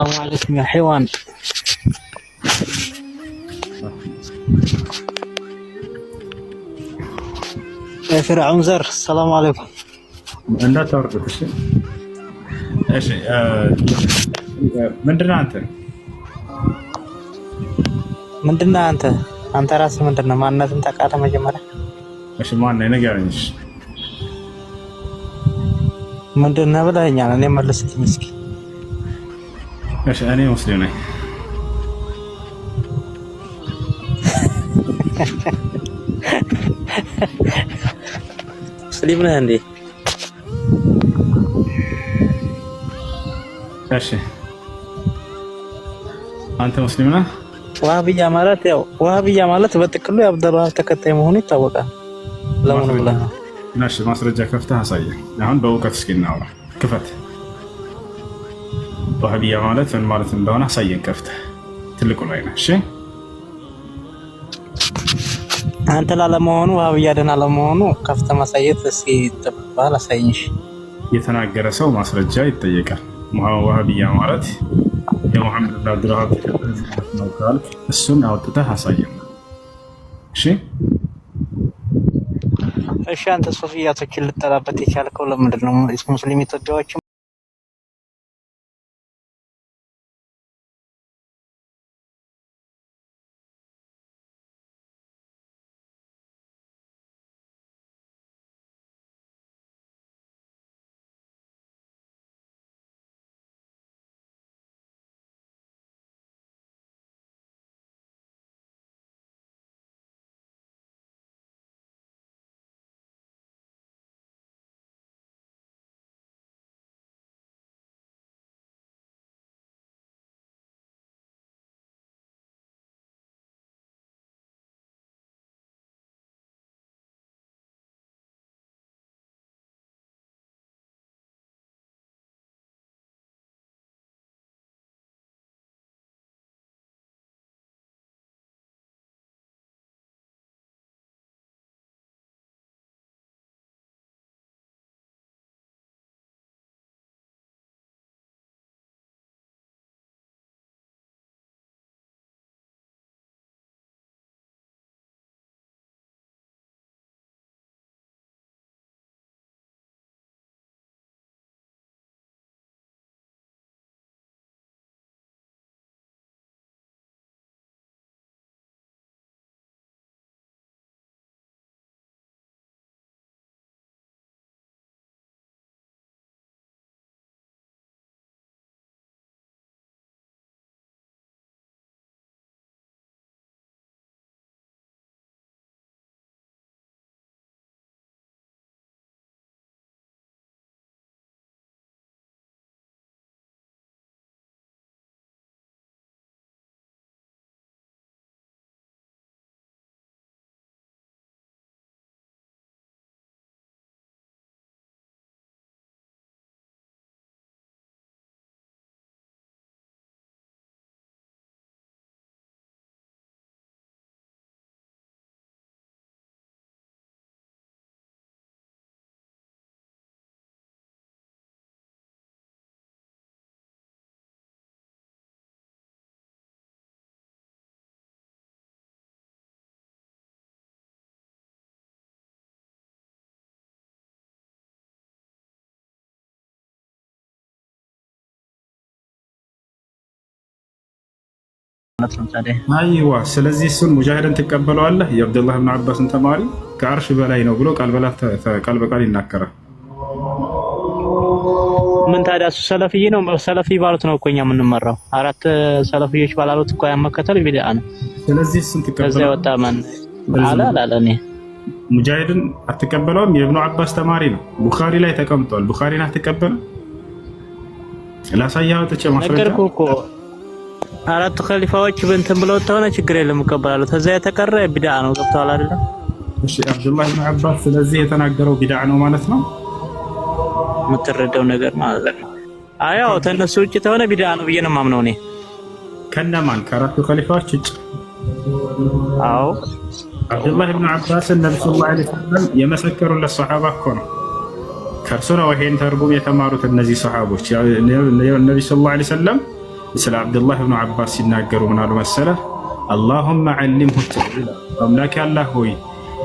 السلام عليكم يا حيوان. يا فرعون زر السلام عليكم. لا تورط الشيء. ايش مندنا انت مندنا انت راس مندنا ما الناس انت قاعده مجمره ايش ما لنا نقارنش مندنا بلاኛ انا ملست مسكين. ايش انا مسلم ነኝ مسلم ነህ እንዴ? እሺ አንተ ሙስሊም ነህ? ዋህብያ ማለት በጥቅሉ የአብደላህ ተከታይ መሆኑ ይታወቃል። ለምን ብለህ ነው? እሺ ማስረጃ ከፍተህ አሳየህ። አሁን በእውቀት እስኪ እናውራ። ክፈት። ዋህብያ ማለት ምን ማለት እንደሆነ አሳየን ከፍተህ። ትልቁ ላይ ነህ። እሺ አንተ ላለመሆኑ ዋህብያ ደህና ለመሆኑ ከፍተህ ማሳየት እስኪ ተባል አሳይሽ። የተናገረ ሰው ማስረጃ ይጠየቃል። ዋህብያ ማለት የሙሐመድ ብን አብዱልዋሃብ ነው ካልክ እሱን አውጥተህ አሳየን። እሺ አንተ ሶፊያቶችን ልጠላበት የቻልከው ለምንድን ነው? ሙስሊም ኢትዮጵያዎች አይዋ ስለዚህ እሱን ሙጃሂድን ትቀበለዋለህ? የአብዱላህ ብን አባስን ተማሪ ከአርሽ በላይ ነው ብሎ ቃል በቃል ይናገራል። ምን ታዲያ እሱ ሰለፊይ ነው? ሰለፊ ባሉት ነው እኮ እኛ የምንመራው። አራት ሰለፊዮች ባላሉት እኮ ያመከተል ቢድዓ ነው። ስለዚህ እሱን ትቀበለዋለህ? ከዛ ወጣ ማን አላለ እኔ ሙጃሂድን አትቀበለውም? የኢብኑ አባስ ተማሪ ነው። ቡኻሪ ላይ ተቀምጧል። ቡኻሪን አትቀበልም? ላሳያህ ወጥቼ ማስረጃ ነገርኩህ እኮ አራቱ ኸሊፋዎች በእንትን ብለው ተሆነ ችግር የለም እቀበላለሁ። ከዛ የተቀረ ቢድዓ ነው። ገብቶሃል አይደል? እሺ አብዱላህ ብን አባስ ስለዚህ የተናገረው ቢድዓ ነው ማለት ነው የምትረዳው ነገር ማለት ነው። አያው ተነሱ ውጭ ተሆነ ቢድዓ ነው ብዬ ነው የማምነው እኔ። ከነማን ከአራቱ ኸሊፋዎች ውጭ? አዎ አብዱላህ ብን አባስ ነብዩ ሰለላሁ ዐለይሂ ወሰለም የመሰከሩለት ሷሃባ እኮ ነው። ከእርሱ ነው ይሄን ተርጉም የተማሩት እነዚህ ሷሃቦች። ነብዩ ሰለላሁ ዐለይሂ ወሰለም ስለ አብዱላህ ብኑ አባስ ሲናገሩ ምን አሉ መሰለህ? አላሁመ ዐሊምሁ ተእዊላ፣ አምላክ አላህ ሆይ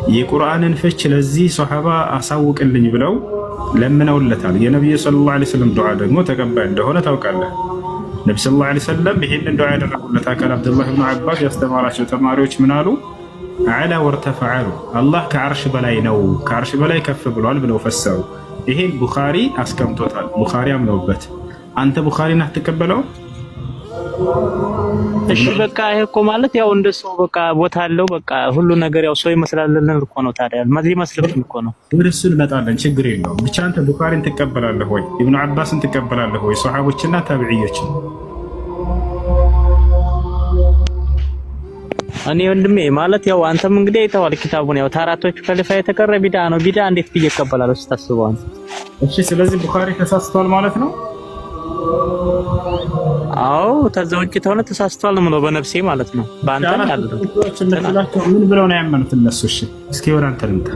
የቁርአንን ፍች ለዚህ ሶሐባ አሳውቅልኝ ብለው ለምነውለታል። የነቢዩ ሰለላሁ ዐለይሂ ወሰለም ዱዓ ደግሞ ተቀባይ እንደሆነ ታውቃለህ። ነቢ ሰለላሁ ዐለይሂ ወሰለም ይህንን ዱዓ ያደረጉለት አካል አብዱላህ ብኑ አባስ ያስተማራቸው ተማሪዎች ምን አሉ? አላ ወርተፈዐሉ፣ አላህ ከዓርሽ በላይ ነው፣ ከዓርሽ በላይ ከፍ ብሏል ብለው ፈሰሩ። ይሄን ቡኻሪ አስቀምጦታል። ቡኻሪ አምነውበት። አንተ ቡኻሪን አትቀበለው? እሺ በቃ ይሄ እኮ ማለት ያው እንደ ሰው በቃ ቦታ አለው። በቃ ሁሉ ነገር ያው ሰው ይመስላልን እኮ ነው። ታዲያ ማዚ መስለክም እኮ ነው። ወደ እሱ እንመጣለን፣ ችግር የለውም። ብቻ አንተ ቡኻሪን ትቀበላለህ ወይ? ኢብኑ አባስን ትቀበላለህ ወይ? ሷሐቦችና ታቢዒዮችን? እኔ ወንድሜ ማለት ያው አንተም እንግዲህ አይተዋል ኪታቡን። ያው ታራቶቹ ከሊፋ የተቀረ ቢዳ ነው። ቢዳ እንዴት ብዬ እቀበላለሁ ስታስበው? እሺ ስለዚህ ቡኻሪ ተሳስቷል ማለት ነው? አዎ ተዛ ውጭ ተሆነ ተሳስቷል ነው የምለው በነፍሴ ማለት ነው። በአንተ አይደለም። ምን ብለው ነው ያመኑት እነሱ? እሺ እስኪ ወደ አንተ ልምጣ።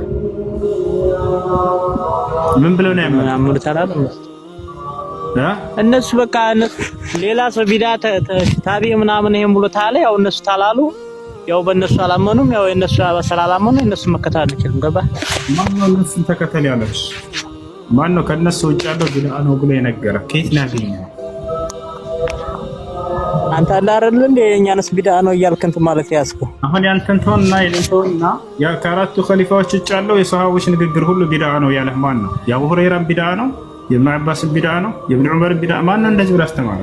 ምን ብለው ነው ያመኑት? እነሱ በቃ ሌላ ሰው ቢዳ ታቢዕ ምናምን ይሄን ብሎ ታለ ያው እነሱ ታላሉ። ያው በእነሱ አላመኑም። ያው የእነሱ ስላላመኑ እነሱ መከተል አልችልም። ገባ? ማነው እነሱን ተከተል ያለሽ? ማነው ከነሱ ውጭ ያለው ቢዳ ነው ብሎ የነገረ? ከየት ነው ያገኘው? አንተ አለ አይደል እንደ የኛንስ ቢዳ ነው እያልክ እንትን ማለት ያስኩ። አሁን ያንተን ተውና የሌላውና ያ ከአራቱ ኸሊፋዎች ውጭ ያለው የሰሃቦች ንግግር ሁሉ ቢዳ ነው ያለህ ማን ነው? የአቡ ሁረይራን ቢዳ ነው? የኢብኑ አባስን ቢዳ ነው? የኢብኑ ዑመርን ቢዳ ማን ነው እንደዚህ ብሎ አስተማረ?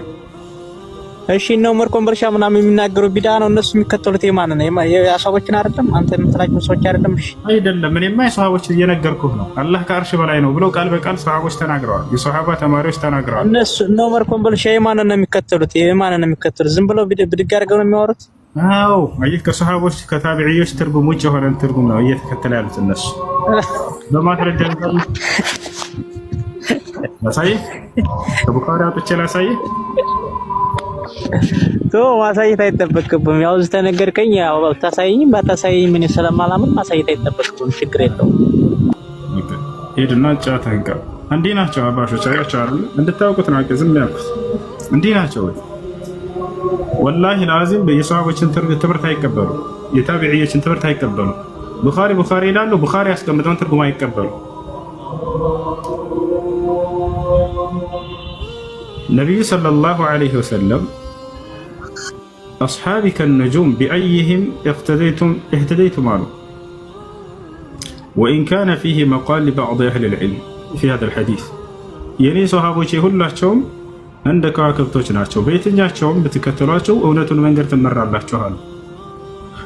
እሺ ነው ዑመር ኮምበርሻ ምናምን የሚናገሩ ቢዳ ነው እነሱ የሚከተሉት የማን ነው? የሰሃቦችን አይደለም? አንተ የምትላቸው ሰዎች አይደለም? እሺ አይደለም። እኔማ የሰሃቦችን እየነገርኩህ ነው። አላህ ከአርሽ በላይ ነው ብለው ቃል በቃል ሰሃቦች ተናግረዋል። የሰሃባ ተማሪዎች ተናግረዋል። እነሱ ነው ዑመር ኮምበርሻ የማን ነው የሚከተሉት? የማን ነው የሚከተሉት? ዝም ብለው ብድግ አድርገው ነው የሚያወሩት። አዎ አየህ፣ ከሰሃቦች ከታቢዒዎች ትርጉም ውጭ የሆነ ትርጉም ነው እየተከተለ ያሉት እነሱ በማስረጃ ላሳይህ። ከቡኻሪ አውጥቼ ላሳይህ። ማሳየት አይጠበቅብም። ያው ዝተነገርከኝ ያው ታሳየኝም ባታሳየኝ ምን ስለማላምን ማሳየት አይጠበቅብም። ችግር የለውም። ሄድና ጫታንካ እንዲህ ናቸው አባሾች። አያቸው አይደል? እንድታውቁት ነው። ዝም ያልኩት እንዲህ ናቸው። ወላሂ ላዚም የሰሃቦችን ትምህርት አይቀበሉ፣ የታቢዒዎችን ትምህርት አይቀበሉ። ቡኻሪ ይላሉ። ቡኻሪ ያስቀምጠውን ትርጉም አይቀበሉ። ነቢዩ ሰለላሁ ዐለይሂ ወሰለም አስሓቢ ከነጁም ቢአይህም እህተደይቱም አሉ። ወኢን ካነ ፊህ መቃል ሊበዕድ አህሊ ልዕልም ፊ ሃዛ ልሐዲስ፣ የኔ ሰሃቦቼ ሁላቸውም እንደ ከዋክብቶች ናቸው፣ በየትኛቸውም ብትከተሏቸው እውነቱን መንገድ ትመራላችሁ አሉ።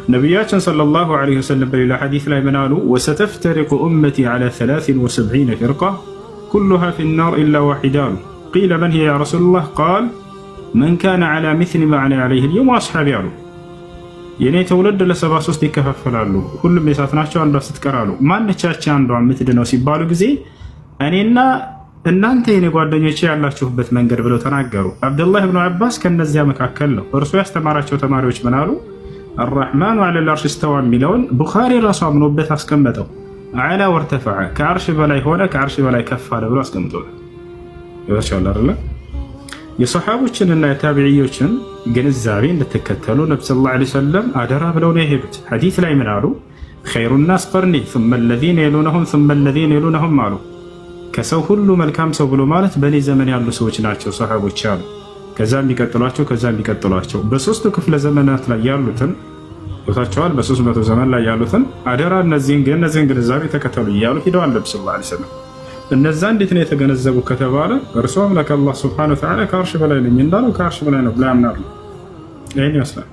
ነቢያችን ሰለላሁ ዐለይሂ ወሰለም በሌላ ሐዲስ ላይ ምን አሉ? ወሰተፍተሪቁ ኡመቲ ዐላ 73 ፊርቃ ኩሉሃ ፊ ናር ኢላ ዋሒዳ አሉ። ቂለ መን ሂየ ያ ረሱለላህ? ቃል መን ካነ ዐላ ሚስሊ ማ አነ ዐለይሂ አልየውም ወአስሓቢ አሉ። የኔ ትውልድ ለ73 ይከፋፈላሉ፣ ሁሉም የሳት ናቸው፣ አንዷ ስትቀራሉ። ማነቻች አንዷ የምትድነው ሲባሉ ጊዜ እኔና እናንተ የኔ ጓደኞቼ ያላችሁበት መንገድ ብለው ተናገሩ። አብዱላህ ብኑ አባስ ከነዚያ መካከል ነው። እርሱ ያስተማራቸው ተማሪዎች ምን አሉ? አርረሕማኑ ዐለል ዐርሽ እስተዋ የሚለውን ቡኻሪ ራሱ አምኖበት አስቀመጠው። ዐላ ወርተፈዐ፣ ከዐርሽ በላይ ሆነ፣ ከዐርሽ በላይ ከፍ አለ ብሎ አስቀምጦታል። ይወሻል አይደል? የሰሃቦችንና የታቢዒዎችን ግንዛቤ እንድትከተሉ ነብዩ ሰለላሁ ዐለይሂ ወሰለም አደራ ብለው ነው የሄዱት። ሐዲስ ላይ ምን አሉ? ኸይሩ ናስ ቀርኒ ሱመ ለዚነ የሉነሁም ሱመ ለዚነ የሉነሁም አሉ። ከሰው ሁሉ መልካም ሰው ብሎ ማለት በእኔ ዘመን ያሉ ሰዎች ናቸው ሰሃቦች አሉ። ከዛ የሚቀጥሏቸው ከዛ የሚቀጥሏቸው በሶስቱ ክፍለ ዘመናት ላይ ያሉትን ቦታቸዋል። በ300 ዘመን ላይ ያሉትን አደራ እነዚህን ግንዛቤ ተከተሉ እያሉ ሂደዋል ነብዩ ሰለላሁ ዐለይሂ ወሰለም። እነዛ እንዴት ነው የተገነዘቡ ከተባለ እርሱ አምላክ አላህ ሱብሓነሁ ወተዓላ ከአርሽ በላይ ነኝ እንዳለው ከአርሽ በላይ ነው ብለው ያምናሉ። ይህን ይመስላል።